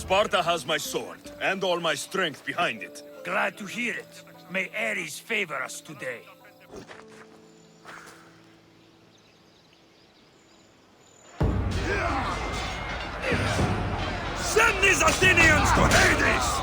Sparta has my sword, and all my strength behind it. Glad to hear it. May Ares favor us today. Send these Athenians to Hades!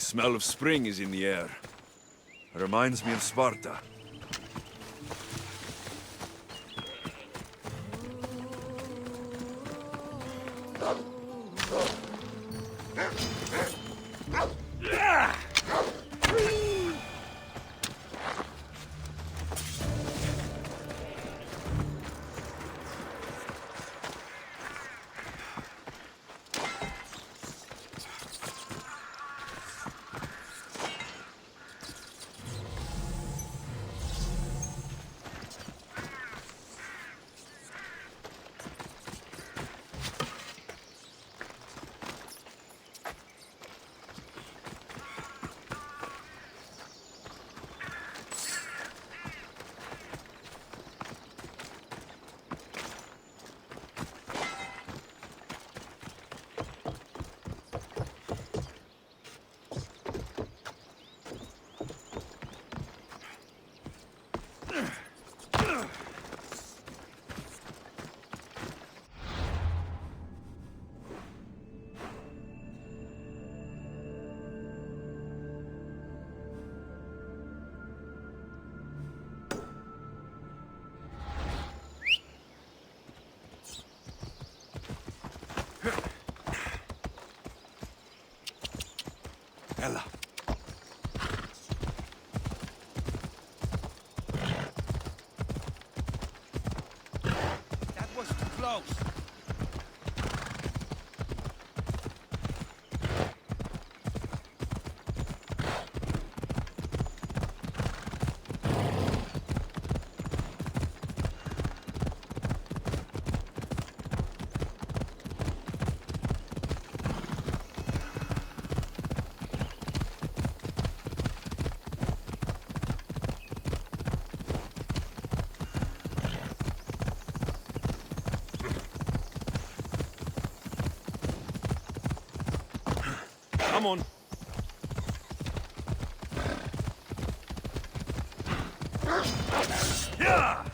smell of spring is in the air. Reminds me of Sparta. Ella. That was too close. Come on. Yeah!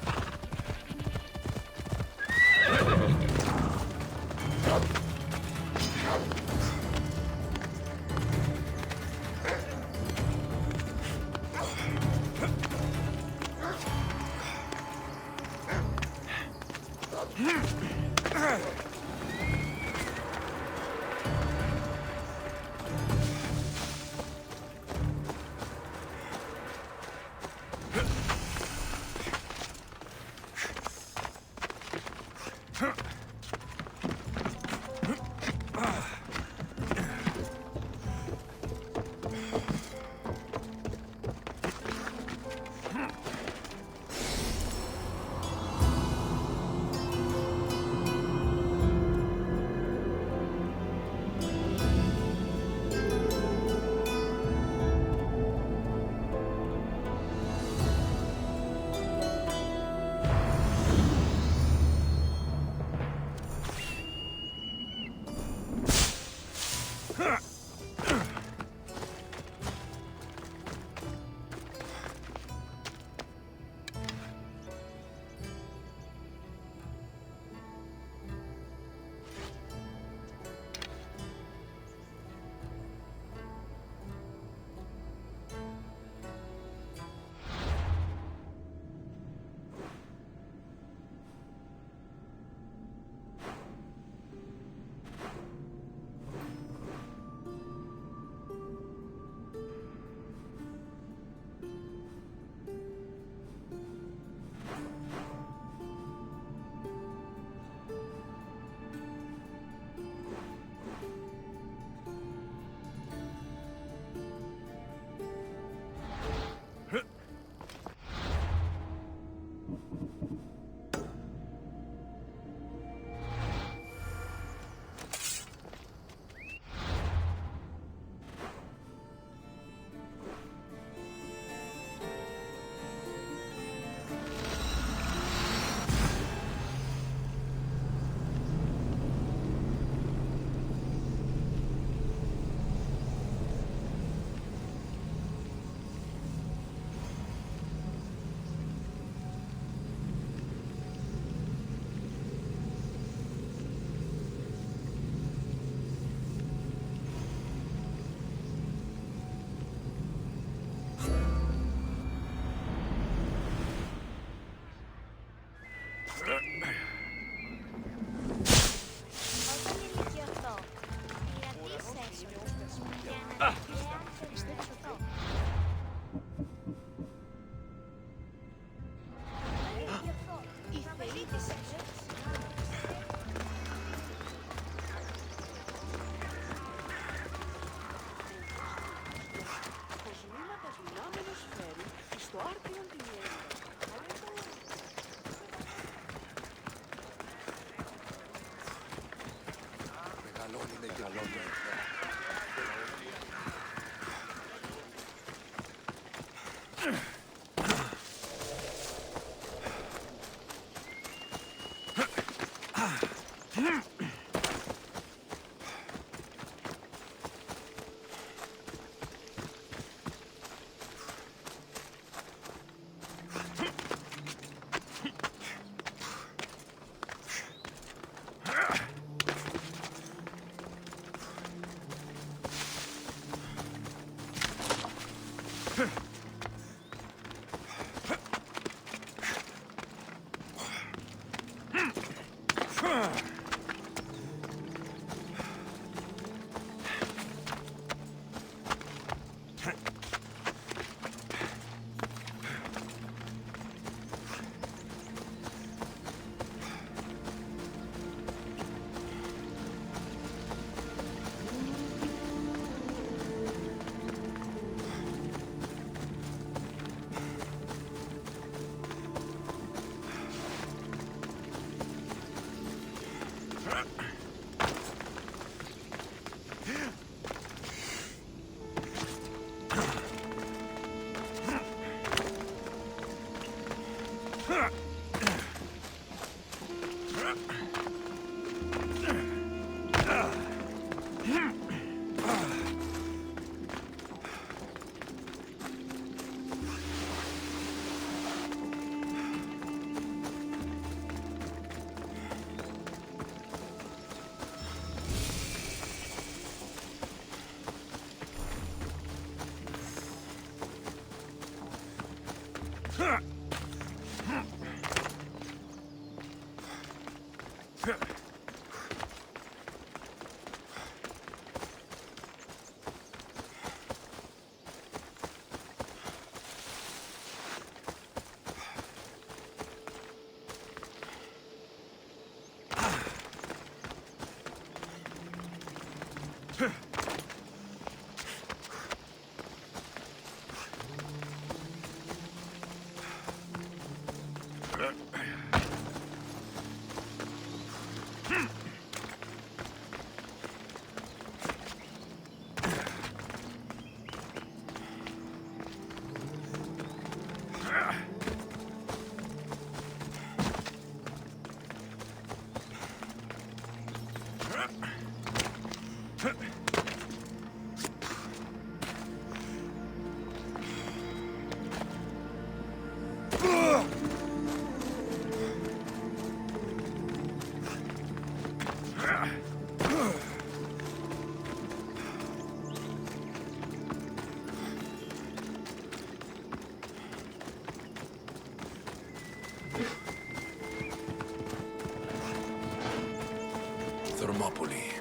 Thermopylae.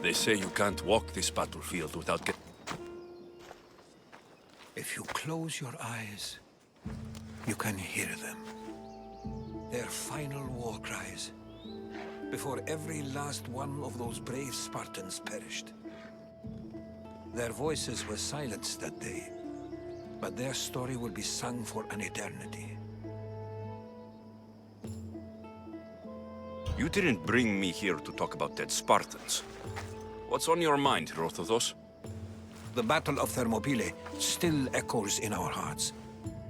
They say you can't walk this battlefield without getting... If you close your eyes, you can hear them. Their final war cries, before every last one of those brave Spartans perished. Their voices were silenced that day, but their story will be sung for an eternity. You didn't bring me here to talk about dead Spartans. What's on your mind, Herodotus? The Battle of Thermopylae still echoes in our hearts.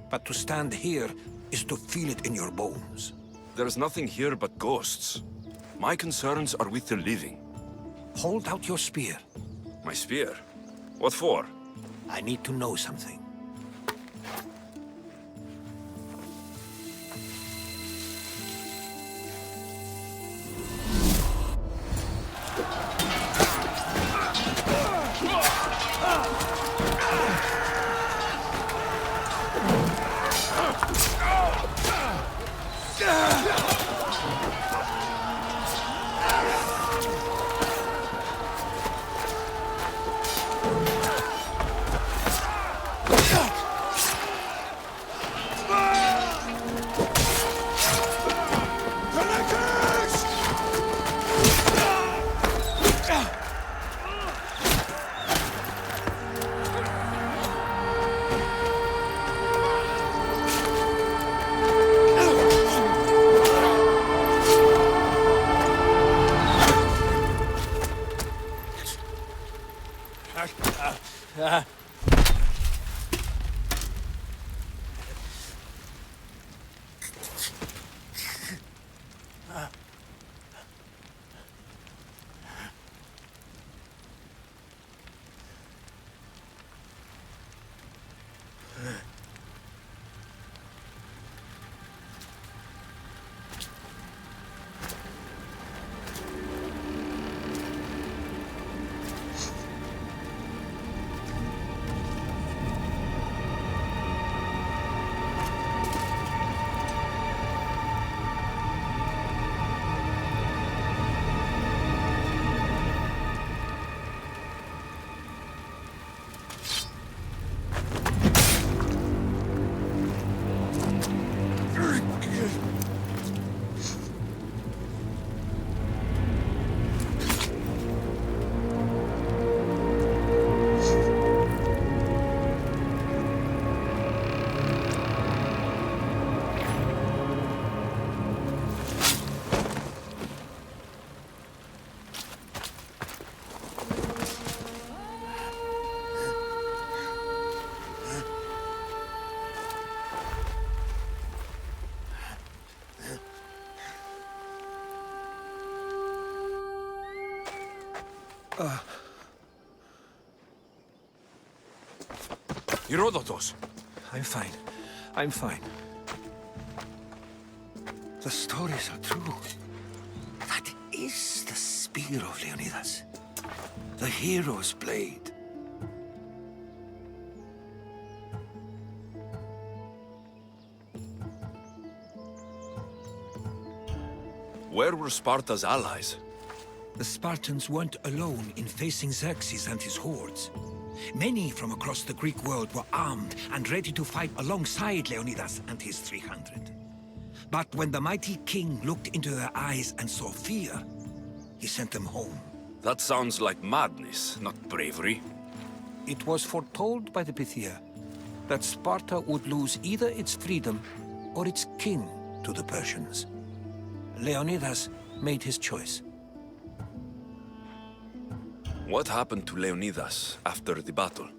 But to stand here is to feel it in your bones. There's nothing here but ghosts. My concerns are with the living. Hold out your spear. My spear? What for? I need to know something. Herodotus! I'm fine. I'm fine. The stories are true. That is the spear of Leonidas. The hero's blade. Where were Sparta's allies? The Spartans weren't alone in facing Xerxes and his hordes. Many from across the Greek world were armed and ready to fight alongside Leonidas and his 300. But when the mighty king looked into their eyes and saw fear, he sent them home. That sounds like madness, not bravery. It was foretold by the Pythia that Sparta would lose either its freedom or its king to the Persians. Leonidas made his choice. What happened to Leonidas after the battle?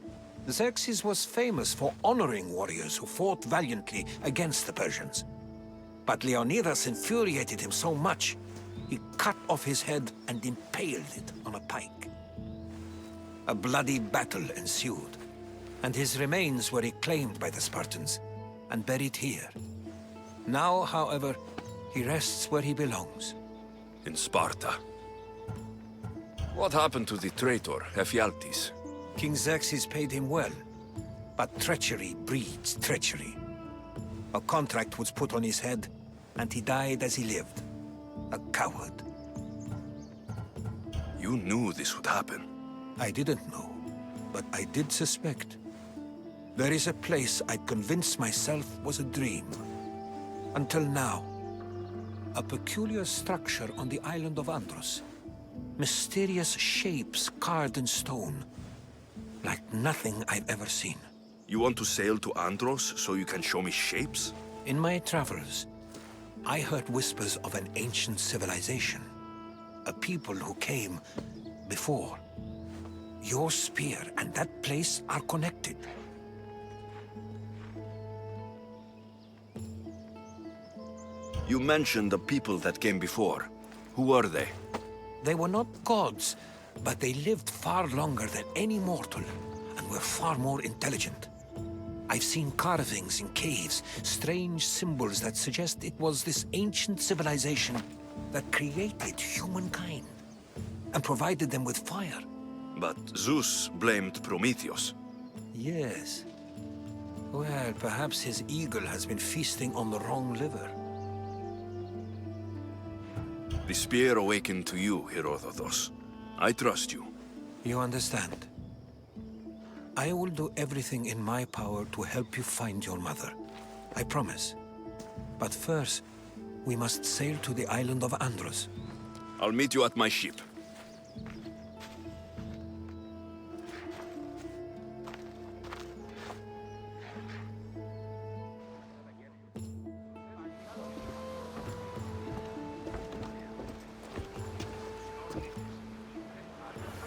Xerxes was famous for honoring warriors who fought valiantly against the Persians. But Leonidas infuriated him so much, he cut off his head and impaled it on a pike. A bloody battle ensued, and his remains were reclaimed by the Spartans and buried here. Now, however, he rests where he belongs. In Sparta. What happened to the traitor, Ephialtes? King Xerxes paid him well, but treachery breeds treachery. A contract was put on his head, and he died as he lived. A coward. You knew this would happen. I didn't know, but I did suspect. There is a place I'd convinced myself was a dream. Until now. A peculiar structure on the island of Andros. Mysterious shapes carved in stone. Like nothing I've ever seen. You want to sail to Andros so you can show me shapes? In my travels, I heard whispers of an ancient civilization. A people who came before. Your spear and that place are connected. You mentioned the people that came before. Who were they? They were not gods, but they lived far longer than any mortal, and were far more intelligent. I've seen carvings in caves, strange symbols that suggest it was this ancient civilization that created humankind, and provided them with fire. But Zeus blamed Prometheus. Yes. Well, perhaps his eagle has been feasting on the wrong liver. The spear awakened to you, Herodotus. I trust you. You understand? I will do everything in my power to help you find your mother. I promise. But first, we must sail to the island of Andros. I'll meet you at my ship.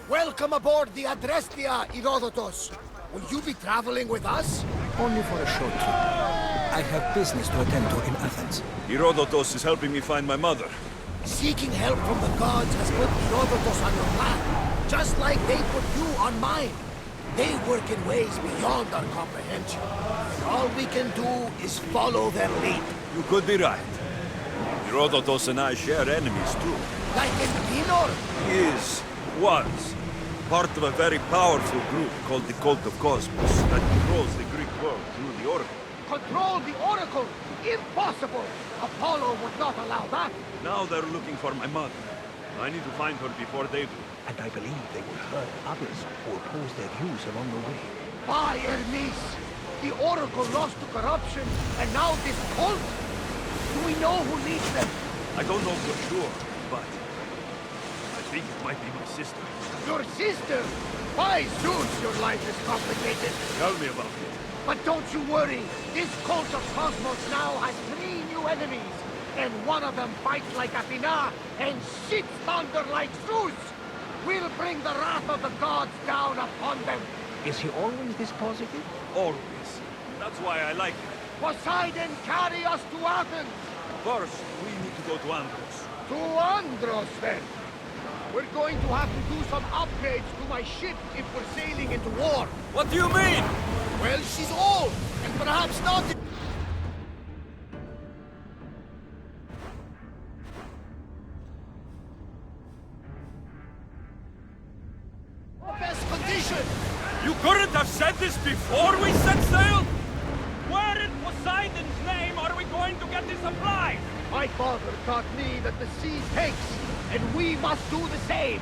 Welcome aboard the Adrestia, Herodotus. Will you be traveling with us? Only for a short trip. I have business to attend to in Athens. Herodotus is helping me find my mother. Seeking help from the gods has put Herodotus on your path, just like they put you on mine. They work in ways beyond our comprehension. And all we can do is follow their lead. You could be right. Herodotus and I share enemies too. Like in Pinor? Was part of a very powerful group called the Cult of Cosmos that controls the Greek world through the Oracle. Control the Oracle? Impossible! Apollo would not allow that. Now they're looking for my mother. I need to find her before they do. And I believe they will hurt others who oppose their views along the way. By Hermes! The Oracle lost to corruption, and now this cult? Do we know who leads them? I don't know for sure, but I think it might be my sister. Your sister? By Zeus, your life is complicated. Tell me about it. But don't you worry. This cult of Cosmos now has 3 new enemies. And one of them fights like Athena and shits thunder like Zeus. We'll bring the wrath of the gods down upon them. Is he always this positive? Always. That's why I like it. Poseidon, carry us to Athens. First, we need to go to Andros. To Andros, then. We're going to have to do some upgrades to my ship if we're sailing into war. What do you mean? Well, she's old, and perhaps not in the best condition. You couldn't have said this before we set sail? Where in Poseidon's name are we going to get the supplies? My father taught me that the sea takes, and we must do the same.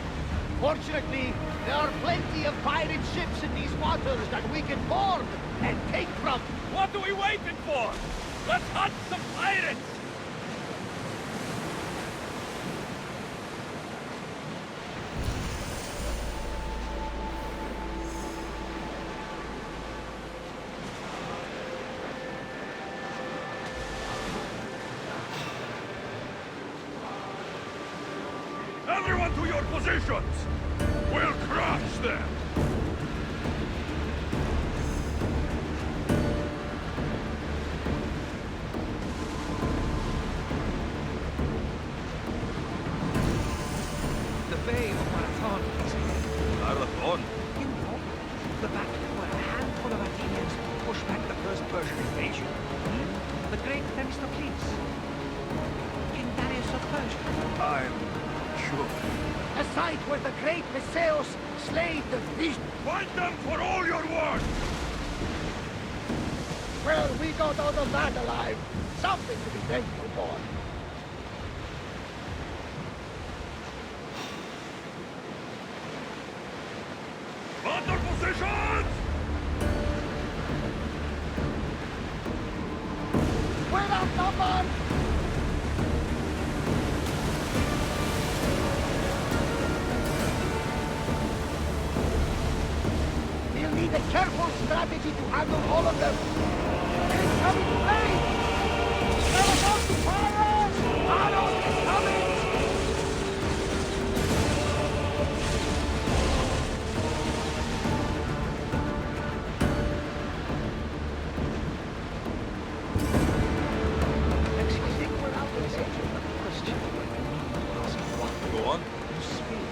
Fortunately, there are plenty of pirate ships in these waters that we can board and take from. What are we waiting for? Let's hunt some pirates! Everyone to your positions! We'll crush them! The Bay of Marathon is here. Marathon? You know, the battle where a handful of Athenians pushed back the first Persian invasion. The great Themistocles. King Darius of Persia. I'm sure. A site where the great Perseus slayed the beast. Fight them for all your worth! Well, we got out of that alive. Something to be thankful for. Battle positions! We're outnumbered! We'll need a careful strategy to handle all of them. It's coming to play! They're about to fire us! Arnold is coming! Actually, I think we're out of this age of question. Ask what Go on. you speak.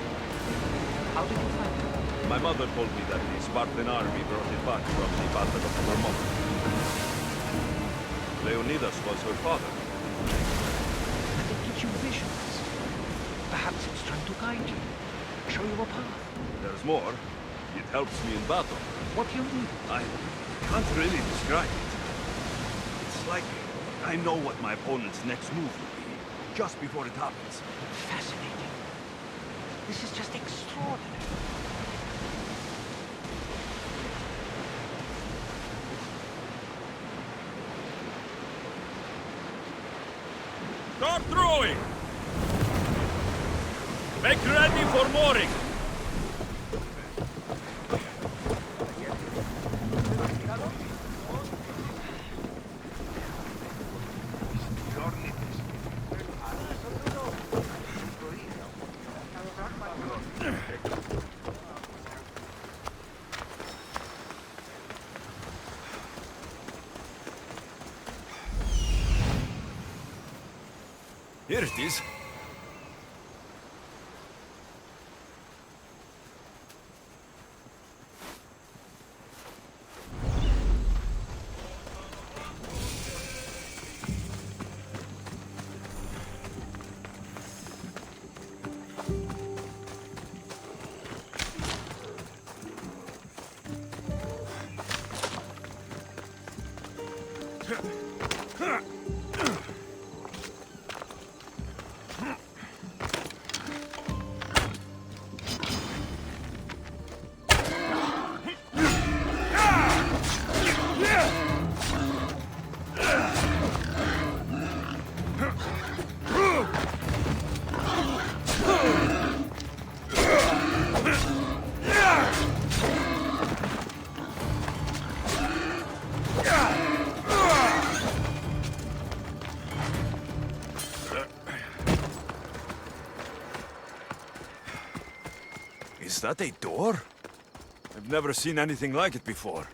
How did you find it? My mother told me that the Spartan army brought it back from the Battle of Thermopylae. Leonidas was her father. And it gives you visions. Perhaps it's trying to guide you. Show you a path. There's more. It helps me in battle. What do you mean? I can't really describe it. It's like I know what my opponent's next move will be, just before it happens. Fascinating. This is just extraordinary. Start throwing! Make ready for mooring! Here it is. Is that a door? I've never seen anything like it before.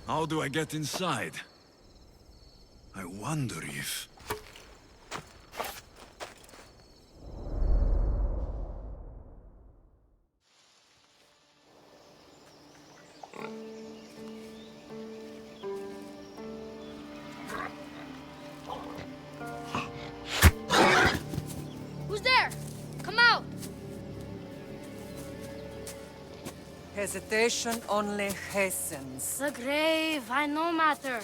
How do I get inside? I wonder if... Who's there? Come out! Hesitation only hastens. The grave, I no matter.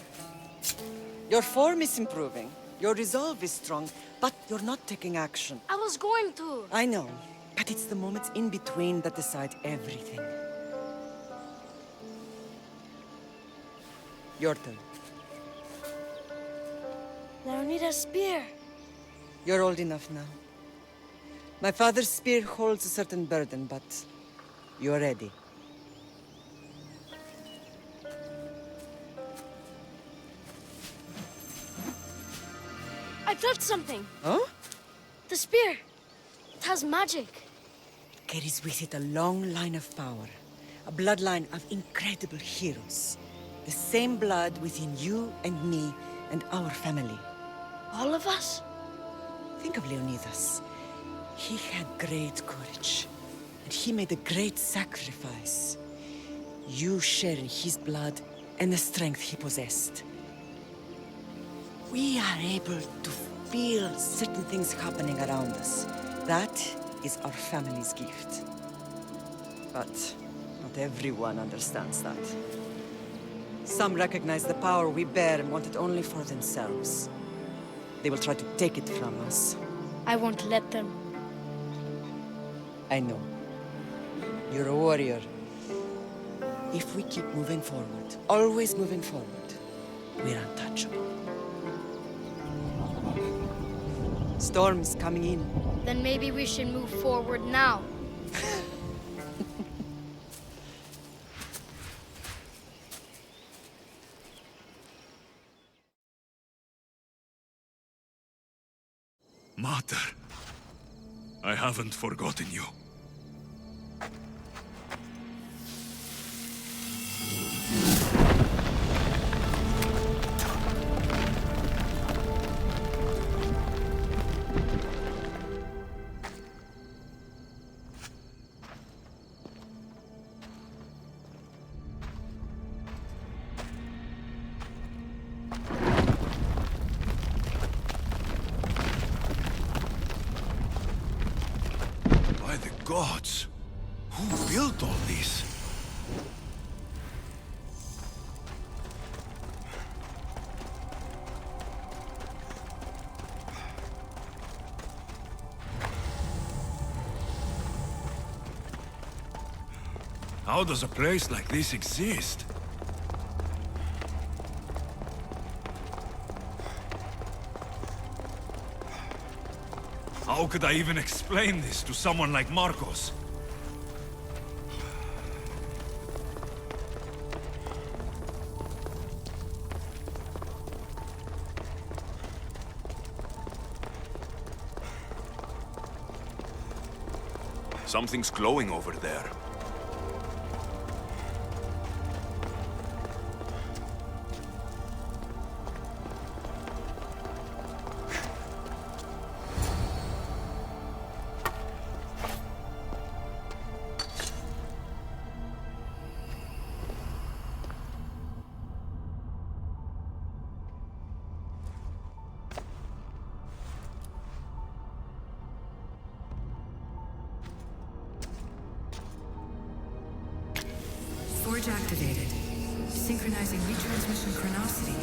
Your form is improving. Your resolve is strong, but you're not taking action. I was going to. I know, but it's the moments in between that decide everything. Your turn. Leonida's spear. You're old enough now. My father's spear holds a certain burden, but you're ready. I felt something. Huh? The spear. It has magic. Carries with it a long line of power. A bloodline of incredible heroes. The same blood within you and me and our family. All of us? Think of Leonidas. He had great courage. And he made a great sacrifice. You share his blood and the strength he possessed. We are able to feel certain things happening around us. That is our family's gift. But not everyone understands that. Some recognize the power we bear and want it only for themselves. They will try to take it from us. I won't let them. I know. You're a warrior. If we keep moving forward, always moving forward, we're untouchable. Storm's coming in. Then maybe we should move forward now. Mater, I haven't forgotten you. By the gods, who built all this? How does a place like this exist? How could I even explain this to someone like Marcos? Something's glowing over there. Forge activated. Synchronizing retransmission chronicity.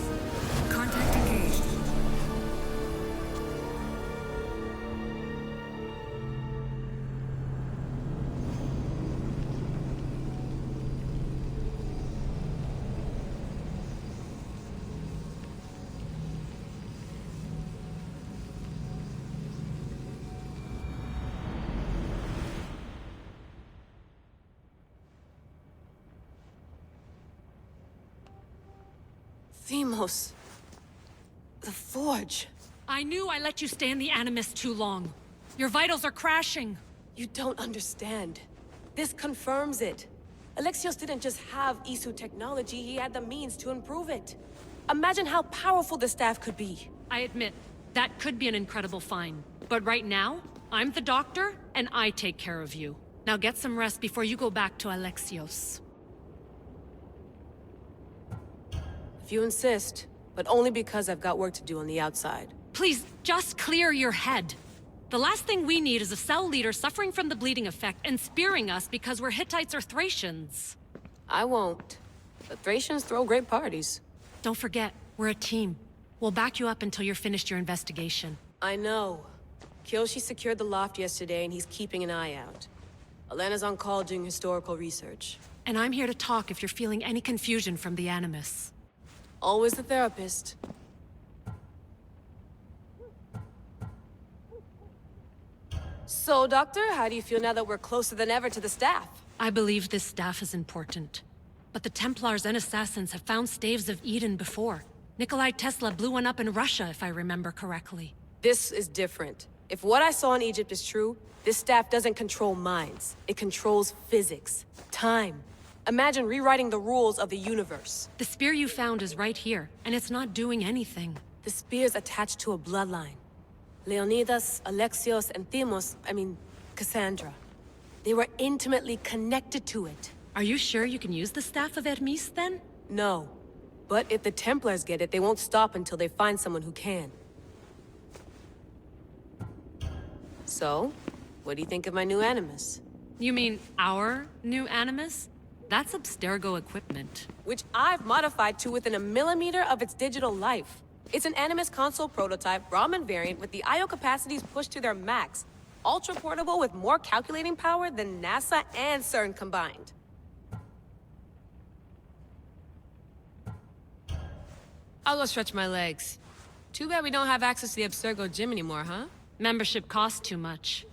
Contact engaged. Themos. The Forge. I knew I let you stay in the Animus too long. Your vitals are crashing. You don't understand. This confirms it. Alexios didn't just have Isu technology, he had the means to improve it. Imagine how powerful the staff could be. I admit, that could be an incredible find. But right now, I'm the doctor, and I take care of you. Now get some rest before you go back to Alexios. If you insist, but only because I've got work to do on the outside. Please, just clear your head. The last thing we need is a cell leader suffering from the bleeding effect and spearing us because we're Hittites or Thracians. I won't. The Thracians throw great parties. Don't forget, we're a team. We'll back you up until you're finished your investigation. I know. Kyoshi secured the loft yesterday and he's keeping an eye out. Elena's on call doing historical research. And I'm here to talk if you're feeling any confusion from the Animus. Always the therapist. So, Doctor, how do you feel now that we're closer than ever to the staff? I believe this staff is important. But the Templars and Assassins have found staves of Eden before. Nikolai Tesla blew one up in Russia, if I remember correctly. This is different. If what I saw in Egypt is true, this staff doesn't control minds. It controls physics, time. Imagine rewriting the rules of the universe. The spear you found is right here, and it's not doing anything. The spear's attached to a bloodline. Leonidas, Alexios, and Cassandra. They were intimately connected to it. Are you sure you can use the Staff of Hermes, then? No. But if the Templars get it, they won't stop until they find someone who can. So, what do you think of my new Animus? You mean our new Animus? That's Abstergo equipment. Which I've modified to within a millimeter of its digital life. It's an Animus console prototype, Brahmin variant with the I/O capacities pushed to their max. Ultra-portable with more calculating power than NASA and CERN combined. I'll go stretch my legs. Too bad we don't have access to the Abstergo gym anymore, huh? Membership costs too much.